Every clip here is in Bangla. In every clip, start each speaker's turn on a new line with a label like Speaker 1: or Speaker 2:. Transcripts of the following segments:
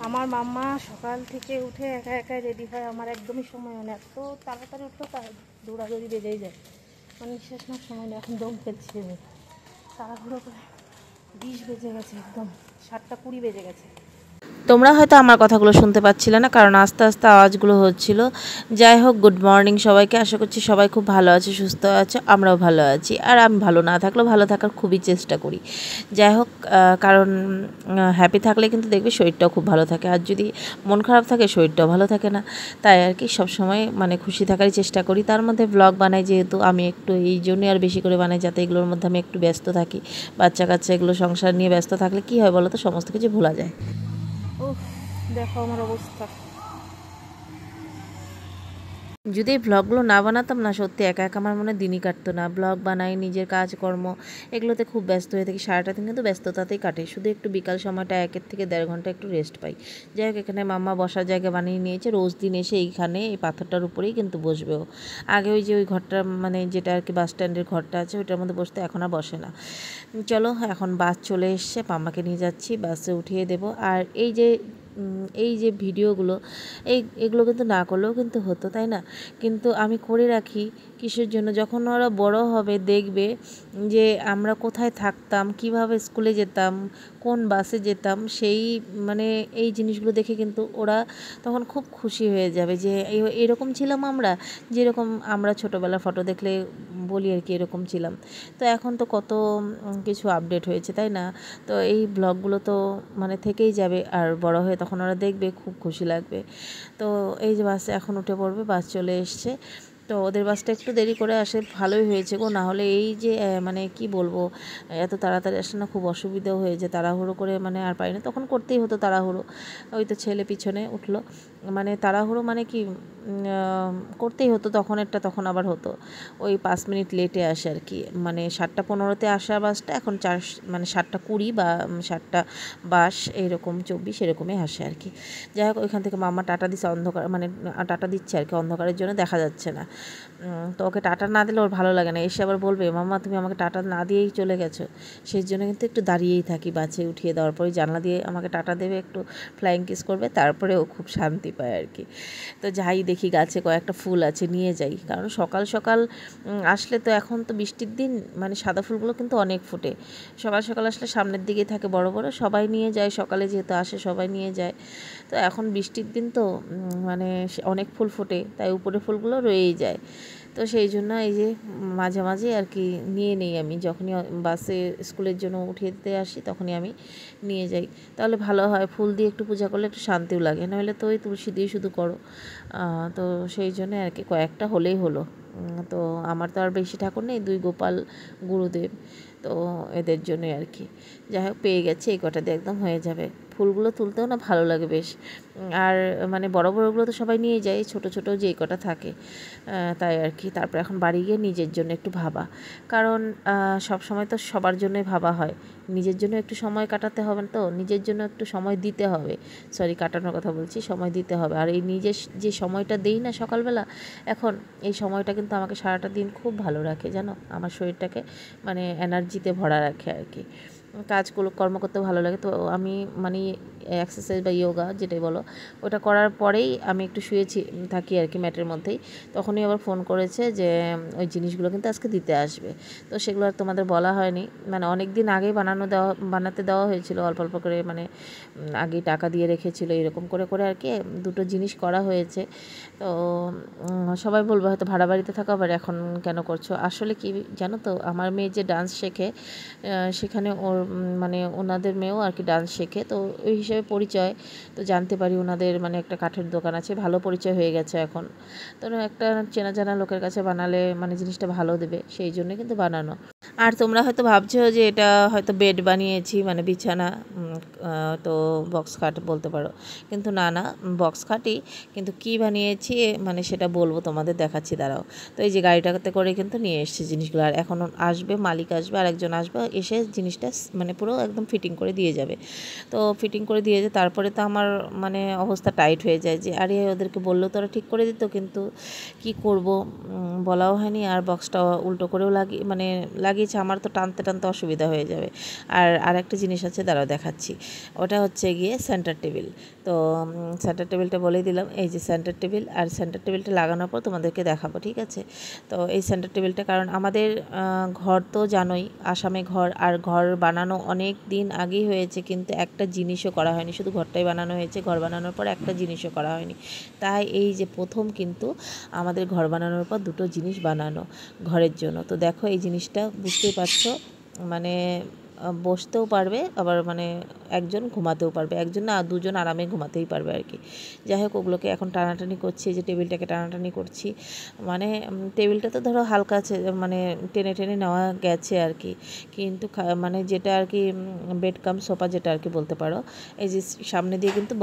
Speaker 1: আমার মাম্মা সকাল থেকে উঠে একা একাই রেডি হয়, আমার একদমই সময় হয় না। এত তাড়াতাড়ি উঠলো তার দৌড়াদৌড়ি বেজেই যায়, মানে নিঃশ্বাস নেওয়ার সময় নেই। এখন দম ফেলছি আমি, তাড়াহুড়ো করে 20 বেজে গেছে, একদম 7:20 বেজে গেছে।
Speaker 2: তোমরা হয়তো আমার কথাগুলো শুনতে পাচ্ছিলে না, কারণ আস্তে আস্তে আওয়াজগুলো হচ্ছিল। যাই হোক, গুড মর্নিং সবাইকে। আশা করছি সবাই খুব ভালো আছে, সুস্থ আছে, আমরাও ভালো আছি। আর আমি ভালো না থাকলেও ভালো থাকার খুবই চেষ্টা করি। যাই হোক, কারণ হ্যাপি থাকলে কিন্তু দেখবি শরীরটাও খুব ভালো থাকে, আর যদি মন খারাপ থাকে শরীরটাও ভালো থাকে না। তাই আর কি সবসময় মানে খুশি থাকারই চেষ্টা করি। তার মধ্যে ব্লগ বানাই যেহেতু, আমি একটু এই জন্যই আর বেশি করে বানাই, যাতে এগুলোর মধ্যে আমি একটু ব্যস্ত থাকি। বাচ্চা কাচ্চা এগুলো সংসার নিয়ে ব্যস্ত থাকলে কী হয় বলো তো, সমস্ত কিছু ভোলা যায়।
Speaker 1: উফ, দেখো আমার অবস্থা।
Speaker 2: যদি এই ব্লগগুলো না বানাতাম না, সত্যি একা একা আমার মনে দিনই কাটতো না। ব্লগ বানাই, নিজের কাজকর্ম এগুলোতে খুব ব্যস্ত হয়ে থাকি, সারাটা দিন কিন্তু ব্যস্ততাতেই কাটে। শুধু একটু বিকাল সময়টা 1 থেকে 1.5 ঘন্টা একটু রেস্ট পাই। যাই হোক, এখানে মাম্মা বসার জায়গা বানিয়ে নিয়েছে। রোজ দিন এসে এইখানে এই পাথরটার উপরেই কিন্তু বসবেও। আগে ওই যে ওই ঘরটা, মানে যেটা আর কি বাস স্ট্যান্ডের ঘরটা আছে, ওইটার মধ্যে বসতে, এখন আর বসে না। চলো, এখন বাস চলে এসছে, মাম্মাকে নিয়ে যাচ্ছি, বাসে উঠিয়ে দেবো। আর এই যে ভিডিওগুলো, এগুলো কিন্তু না করলেও কিন্তু হতো, তাই না? কিন্তু আমি করে রাখি কিসের জন্য, যখন ওরা বড় হবে দেখবে যে আমরা কোথায় থাকতাম, কিভাবে স্কুলে যেতাম, কোন বাসে যেতাম, সেই মানে এই জিনিসগুলো দেখে কিন্তু ওরা তখন খুব খুশি হয়ে যাবে যে এরকম ছিলাম আমরা, যেরকম আমরা ছোটোবেলার ফটো দেখলে বলি আর কি, এরকম ছিলাম। তো এখন তো কত কিছু আপডেট হয়েছে, তাই না? তো এই ব্লগগুলো তো মানে থেকেই যাবে, আর বড় হয়ে তখন ওরা দেখবে, খুব খুশি লাগবে। তো এই যে বাসে এখন উঠে পড়বে, বাস চলে এসছে। তো ওদের বাসটা একটু দেরি করে আসে, ভালোই হয়েছে গো, না হলে এই যে মানে কি বলবো, এত তাড়াতাড়ি আসলে না খুব অসুবিধাও হয়েছে। তাড়াহুড়ো করে মানে আর পারি না, তখন করতেই হতো তাড়াহুড়ো। ওই তো ছেলে পিছনে উঠলো, মানে তাড়াহুড়ো মানে কি করতেই হতো, তখন আবার হতো। ওই 5 মিনিট লেটে আসে আর কি, মানে 7:15-তে আসা বাসটা এখন মানে 7:20 বা 7:22 এইরকম 24 এরকমই আসে আর কি। যাই হোক, ওইখান থেকে মাম্মা টাটা দিচ্ছে, অন্ধকার মানে টাটা দিচ্ছে আর কি, অন্ধকারের জন্য দেখা যাচ্ছে না। তো ওকে টাটা না দিলে ওর ভালো লাগে না, এসে আবার বলবে মাম্মা তুমি আমাকে টাটা না দিয়েই চলে গেছো। সেই জন্য কিন্তু একটু দাঁড়িয়েই থাকি, বাসে উঠিয়ে দেওয়ার পরে জানলা দিয়ে আমাকে টাটা দেবে, একটু ফ্লাইং কিস করবে, তারপরে ও খুব শান্তি পায় আর কি। তো যাই দেখি গাছে কয়েকটা ফুল আছে, নিয়ে যাই, কারণ সকাল সকাল আসলে তো, এখন তো বৃষ্টির দিন, মানে সাদা ফুলগুলো কিন্তু অনেক ফোটে। সকাল সকাল আসলে সামনের দিকেই থাকে বড় বড়, সবাই নিয়ে যায়, সকালে যেহেতু আসে সবাই নিয়ে যায়। তো এখন বৃষ্টির দিন তো মানে অনেক ফুল ফোটে, তাই উপরে ফুলগুলো রয়েই যায়। তো সেই জন্য এই যে মাঝে মাঝে আর কি নিয়ে নেই আমি, যখনই বাসে স্কুলের জন্য উঠিয়ে দিতে আসি তখনই আমি নিয়ে যাই। তাহলে ভালো হয়, ফুল দিয়ে একটু পূজা করলে একটু শান্তিও লাগে, নাহলে তো ওই তুলসী দিয়ে শুধু করো। তো সেই জন্য আর কি কয়েকটা হলেই হলো। তো আমার তো আর বেশি ঠাকুর নেই, 2 গোপাল গুরুদেব, তো এদের জন্যই আর কি। যাই হোক, পেয়ে গেছি, এই কটা দিয়ে একদম হয়ে যাবে। ফুলগুলো তুলতেও না ভালো লাগে বেশ। আর মানে বড় বড়গুলো তো সবাই নিয়ে যায়, ছোট ছোট যেই কটা থাকে, তাই আর কি। তারপর এখন বাড়ি গিয়ে নিজের জন্য একটু ভাবা, কারণ সব সময় তো সবার জন্যই ভাবা হয়, নিজের জন্য একটু সময় কাটাতে হবে, তো নিজের জন্য একটু সময় দিতে হবে। সরি, কাটানোর কথা বলছি, সময় দিতে হবে। আর এই নিজের যে সময়টা দেই না সকালবেলা, এখন এই সময়টা কিন্তু আমাকে সারাটা দিন খুব ভালো রাখে, জানো, আমার শরীরটাকে মানে এনার্জিতে ভরা রাখে আর কি। কাজগুলো কর্ম করতে ভালো লাগে। তো আমি মানে এক্সারসাইজ বা ইয়োগা যেটাই বলো, ওটা করার পরেই আমি একটু শুয়েছি থাকি আর কি, ম্যাটের মধ্যেই। তখনই আবার ফোন করেছে যে ওই জিনিসগুলো কিন্তু আজকে দিতে আসবে। তো সেগুলো আর তোমাদের বলা হয়নি, মানে অনেক দিন আগেই বানাতে দেওয়া হয়েছিল, অল্প অল্প করে, মানে আগেই টাকা দিয়ে রেখেছিল, এরকম করে করে আর কি 2টো জিনিস করা হয়েছে। তো সবাই বলবে হয়তো ভাড়া বাড়িতে থাকো, আবার এখন কেন করছো। আসলে কি জানো তো, আমার মেয়ে যে ডান্স শেখে, সেখানে ওর মানে ওনাদের মেয়েও আর কি ডান্স শেখে, তো ওই হিসেবে পরিচয়, তো জানতে পারি ওনাদের মানে একটা কাঠের দোকান আছে, ভালো পরিচয় হয়ে গেছে এখন। তো একটা চেনা জানা লোকের কাছে বানালে মানে জিনিসটা ভালো দেবে, সেই জন্য কিন্তু বানানো। আর তোমরা হয়তো ভাবছো যে এটা হয়তো বেড বানিয়েছি, মানে বিছানা, তো বক্স খাট বলতে পারো, কিন্তু না না, বক্স খাটই, কিন্তু কি বানিয়েছি মানে সেটা বলবো তোমাদের, দেখাচ্ছি দাঁড়াও। তো এই যে গাড়িটাতে করে কিন্তু নিয়ে এসেছি জিনিসগুলো, আর এখন আসবে মালিক, আসবে আর একজন আসবে, এসে জিনিসটা মানে পুরো একদম ফিটিং করে দিয়ে যাবে। তো ফিটিং করে দিয়ে যে তারপরে তো আমার মানে অবস্থা টাইট হয়ে যায়, যে আরে ওদেরকে বললেও তো ওরা ঠিক করে দিত, কিন্তু কি করব, বলাও হয়নি। আর বক্সটা উল্টো করেও লাগিয়ে লাগিয়েছে, আমার তো টানতে টানতে অসুবিধা হয়ে যাবে। আর একটা জিনিস আছে, দাঁড়াও দেখাচ্ছি। ওটা হচ্ছে গিয়ে সেন্টার টেবিল। তো সেন্টার টেবিলটা বলেই দিলাম, এই যে সেন্টার টেবিল। আর সেন্টার টেবিলটা লাগানোর পর তোমাদেরকে দেখাবো, ঠিক আছে? তো এই সেন্টার টেবিলটা, কারণ আমাদের ঘর তো জানোই আসামে ঘর, আর ঘর বানানো অনেক দিন আগেই হয়েছে, কিন্তু একটা জিনিসও করা হয়নি, শুধু ঘরটাই বানানো হয়েছে। ঘর বানানোর পর একটা জিনিসও করা হয়নি। তাই এই যে প্রথম কিন্তু আমাদের ঘর বানানোর পর দুটো জিনিস বানানো ঘরের জন্য। তো দেখো এই জিনিসটা বুঝতেই পারছো, মানে বসতেও পারবে, আবার মানে একজন ঘুমাতেও পারবে, একজন না দুজন আরামে ঘুমাতেই পারবে আর কি। যাই হোক, ওগুলোকে এখন টানাটানি করছি, এই যে টেবিলটাকে টানাটানি করছি। মানে টেবিলটা তো ধরো হালকা আছে, মানে টেনে টেনে নেওয়া গেছে আর কি, কিন্তু মানে যেটা আর কি বেড কাম সোফা যেটা আর কি বলতে পারো, এই যে সামনে দিয়ে কিন্তু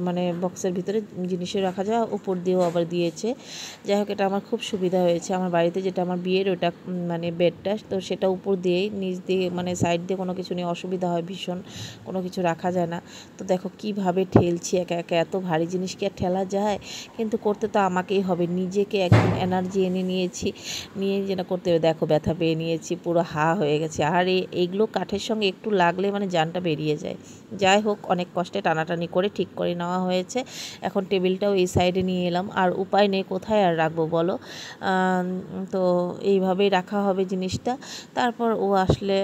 Speaker 2: মানে বক্সের ভিতরে জিনিসও রাখা যায়, উপর দিয়েও আবার দিয়েছে। যাই হোক, এটা আমার খুব সুবিধা হয়েছে। আমার বাড়িতে যেটা আমার বিয়ের ওটা মানে বেডটা, তো সেটা উপর দিয়েই নিচ দিয়ে মানে সাইড দিয়ে কোনো কিছু নিয়ে অসুবিধা হয় ভীষণ, কোনো কিছু রাখা যায় না। তো দেখো কিভাবে ঠেলছি একা একা, এত ভারী জিনিস কি আর ঠেলা যায়? কিন্তু করতে তো আমাকেই হবে, নিজেকে একদম এনার্জি এনে নিয়েছি, নিয়ে যেটা করতে হবে। দেখো ব্যথা পেয়ে নিয়েছি, পুরো হা হয়ে গেছে। আর এইগুলো কাঠের সঙ্গে একটু লাগলে মানে জানটা বেরিয়ে যায়। যাই হোক, অনেক কষ্টে টানাটানি করে ঠিক করে নেওয়া হয়েছে। এখন টেবিলটাও এই সাইডে নিয়ে এলাম, আর উপায় নেই, কোথায় আর রাখবো বলো? তো এইভাবেই রাখা হবে জিনিসটা। তারপর ও আসলে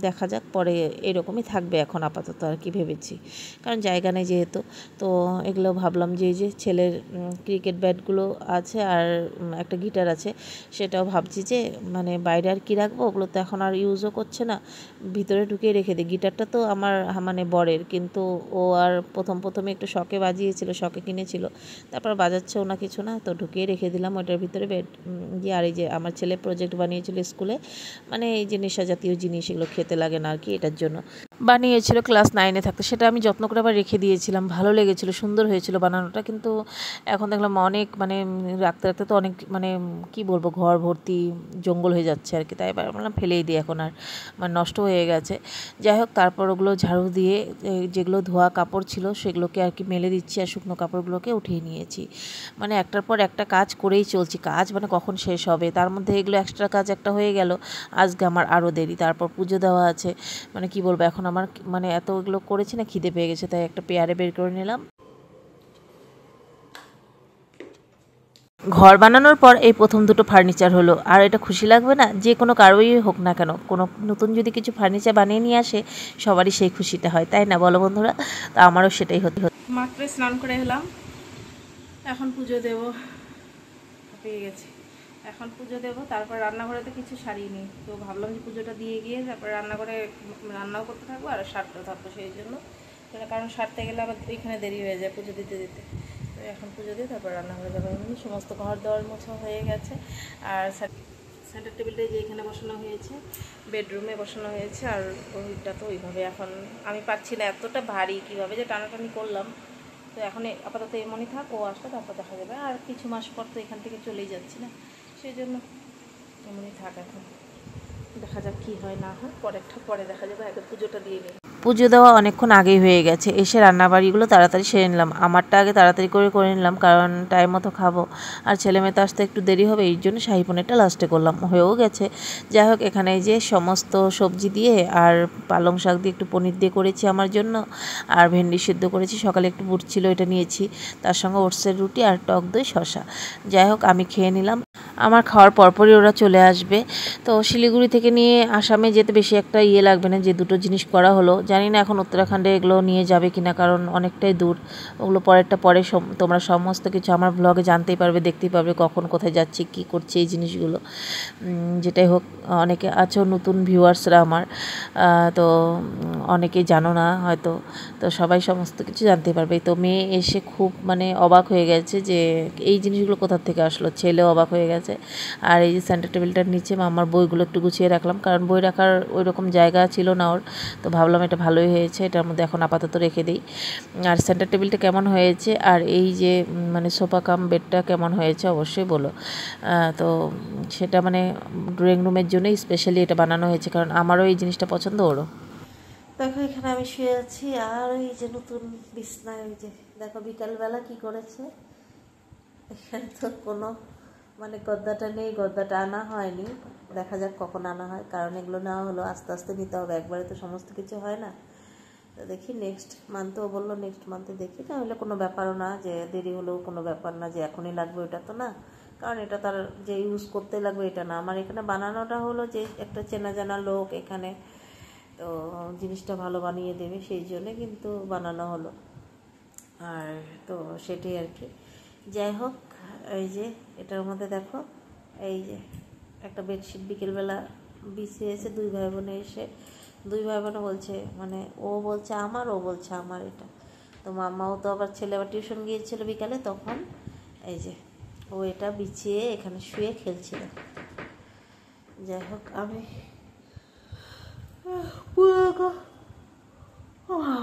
Speaker 2: দেখা যাক, পরে এরকমই থাকবে এখন আপাতত আর কি ভেবেছি, কারণ জায়গা নেই যেহেতু। তো এগুলো ভাবলাম যে এই যে ছেলের ক্রিকেট ব্যাটগুলো আছে, আর একটা গিটার আছে, সেটাও ভাবছি যে মানে বাইরে আর কি রাখবো, ওগুলো তো এখন আর ইউজও করছে না, ভিতরে ঢুকিয়ে রেখে দিই। গিটারটা তো আমার মানে বরের, কিন্তু ও আর প্রথমে একটু শখে বাজিয়েছিল, শখে কিনেছিল, তারপর বাজাচ্ছেও না কিছু না, তো ঢুকিয়ে রেখে দিলাম ওটার ভিতরে বেড দিয়ে। আর এই যে আমার ছেলে প্রজেক্ট বানিয়েছিল স্কুলে, মানে এই যে নেশা জাতীয় জিনিস, এগুলো খেতে লাগে না আর কি, এটার জন্য বানিয়েছিল ক্লাস 9-এ থাকতে। সেটা আমি যত্ন করে আবার রেখে দিয়েছিলাম, ভালো লেগেছিল, সুন্দর হয়েছিল বানানোটা। কিন্তু এখন দেখলাম অনেক মানে রাখতে রাখতে তো অনেক মানে কি বলবো, ঘর ভর্তি জঙ্গল হয়ে যাচ্ছে আর কি, তাই বললাম ফেলেই দিই, এখন আর মানে নষ্ট হয়ে গেছে। যাই হোক, তারপর ওগুলো ঝাড়ু দিয়ে যেগুলো ধোয়া কাপড় ছিল সেগুলোকে আর কি মেলে দিচ্ছি, আর শুকনো কাপড়গুলোকে উঠিয়ে নিয়েছি। মানে একটার পর একটা কাজ করেই চলছি, কাজ মানে কখন শেষ হবে। তার মধ্যে এগুলো এক্সট্রা কাজ একটা হয়ে গেল, আজকে আমার আরও দেরি। তারপর পুজো দেওয়া আছে, মানে কি বলবো, এখন আমার মানে এত এগুলো করেছি না, খিদে পেয়ে গেছে, তাই একটা পেয়ারে বের করে নিলাম। ঘর বানানোর পর এই প্রথম দুটো ফার্নিচার হলো, আর এটা খুশি লাগবে না? যে কোনো কারোই হোক না কেন, কোনো নতুন যদি কিছু ফার্নিচার বানিয়ে নিয়ে আসে, সবারই সেই খুশিটা হয়, তাই না বলো বন্ধুরা? তো আমারও সেটাই হতে হতো।
Speaker 1: মাত্র স্নান করে এলাম, এখন পুজো দেব, পেয়ে গেছি। এখন পুজো দেব, তারপর রান্নাঘরে তো কিছু সারিনি, তো ভাবলাম যে পুজোটা দিয়ে গিয়ে তারপর রান্নাঘরে রান্নাও করতে থাকবো আর সারতেও থাকবো, সেই জন্য। কারণ সারতে গেলে আবার এখানে দেরি হয়ে যায় পুজো দিতে দিতে। তো এখন পুজো দিয়ে তারপর রান্নাঘরে যাবো। এমনি সমস্ত ঘর দেওয়ার মোছা হয়ে গেছে, আর সেন্টার টেবিলটাই যে এখানে বসানো হয়েছে, বেডরুমে বসানো হয়েছে, আর ওইটা তো ওইভাবে এখন আমি পাচ্ছি না, এতটা ভারী কীভাবে যে টানাটানি করলাম। তো এখন আপাতত এমনই থাক, ও আসলে তারপর দেখা যাবে, আর কিছু মাস পর তো এখান থেকে চলেই যাচ্ছি না, সেই জন্য এমনই থাক। এখন দেখা যাক কী হয় না হয়, পরে দেখা যাবে, আগে পুজোটা দিয়ে নিই।
Speaker 2: পুজো দেওয়া অনেকক্ষণ আগেই হয়ে গেছে, এসে রান্নাবাড়িগুলো তাড়াতাড়ি সেরে নিলাম। আমারটা আগে তাড়াতাড়ি করে নিলাম, কারণ টাইম মতো খাবো, আর ছেলে মেয়ে তো আসতে একটু দেরি হবে, এই জন্য শাহী পনিরটা লাস্টে করলাম, হয়েও গেছে। যাই হোক, এখানে এই যে সমস্ত সবজি দিয়ে আর পালং শাক দিয়ে একটু পনির দিয়ে করেছি আমার জন্য, আর ভেন্ডি সিদ্ধ করেছি, সকালে একটু বুট ছিল এটা নিয়েছি, তার সঙ্গে ওটসের রুটি আর টক দই শসা। যাই হোক, আমি খেয়ে নিলাম। আমার খাওয়ার পরপরই ওরা চলে আসবে। তো শিলিগুড়ি থেকে নিয়ে আসামে যেতে বেশি একটা লাগবে না, যে দুটো জিনিস করা হলো। জানি না এখন উত্তরাখণ্ডে এগুলো নিয়ে যাবে কিনা, কারণ অনেকটাই দূর। ওগুলো পরে তোমরা সমস্ত কিছু আমার ব্লগে জানতেই পারবে, দেখতেই পারবে, কখন কোথায় যাচ্ছি, কি করছি, এই জিনিসগুলো। যেটাই হোক, অনেকে আছো নতুন ভিউয়ার্সরা আমার, তো অনেকেই জানো না হয়তো, তো সবাই সমস্ত কিছু জানতে পারবে। তো মেয়ে এসে খুব মানে অবাক হয়ে গেছে যে এই জিনিসগুলো কোথা থেকে আসলো, ছেলেও অবাক হয়ে গেছে। আর এই যে সেন্টার টেবিলটার নিচে আমার বইগুলো একটু গুছিয়ে রাখলাম, কারণ বই রাখার ওই রকম জায়গা ছিল না ওর, তো ভাবলাম এটা ভালোই হয়েছে, এটার মধ্যে এখন আপাতত রেখে দিই। আর সেন্টার টেবিলটা কেমন হয়েছে, আর এই যে মানে সোফা কাম বেডটা কেমন হয়েছে অবশ্যই বলো। তো সেটা মানে ড্রয়িং রুমের জন্যই স্পেশালি এটা বানানো হয়েছে, কারণ আমারও এই জিনিসটা পছন্দ, ওরও। দেখো এখানে আমি শুয়ে আছি, আর এই যে নতুন বিছনায়, ওই যে দেখো বিকালবেলা কি করেছে, এখানে তো কোনো মানে গদ্দাটা নেই, গদ্দাটা আনা হয়নি, দেখা যাক কখন আনা হয়, কারণ এগুলো নেওয়া হলো আস্তে আস্তে নিতে হবে, একবারে তো সমস্ত কিছু হয় না। তো দেখি নেক্সট মান্থও বললো, নেক্সট মান্থে দেখি, তাহলে কোনো ব্যাপারও না, যে দেরি হলেও কোনো ব্যাপার না, যে এখনই লাগবে ওটা তো না, কারণ এটা তার যে ইউজ করতে লাগবে এটা না। আমার এখানে বানানোটা হলো যে একটা চেনা জানা লোক এখানে, তো জিনিসটা ভালো বানিয়ে দেবে, সেই জন্যে কিন্তু বানানো হলো। আর তো সেটাই আর কি। যাই হোক, এই যে এটার মধ্যে দেখো, এই যে একটা বেডশিট বিকেলবেলা বিছিয়েছে দুই ভাই বোনে এসে, দুই ভাই বোনে বলছে, মানে ও বলছে আমার, ও বলছে আমার এটা। তো মাম্মাও তো আবার ছেলে আবার টিউশন গিয়েছিল বিকালে, তখন এই যে ও এটা বিছিয়ে এখানে শুয়ে খেলছিল। যাই হোক, আমি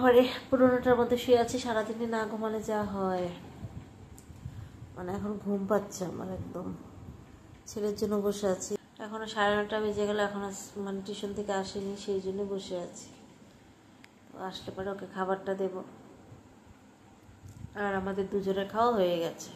Speaker 2: আরে পুরোনোটার মধ্যে শুয়ে আছি, সারাদিনে না ঘুমালে যা হয়, মানে এখন ঘুম পাচ্ছে আমার একদম। ছেলের জন্য বসে আছি, এখনো 9:30 বেজে গেল, এখনো মানে টিউশন থেকে আসেনি, সেই জন্য বসে আছি। আসলে পরে ওকে খাবারটা দেব, আর আমাদের দুজনের খাওয়া হয়ে গেছে।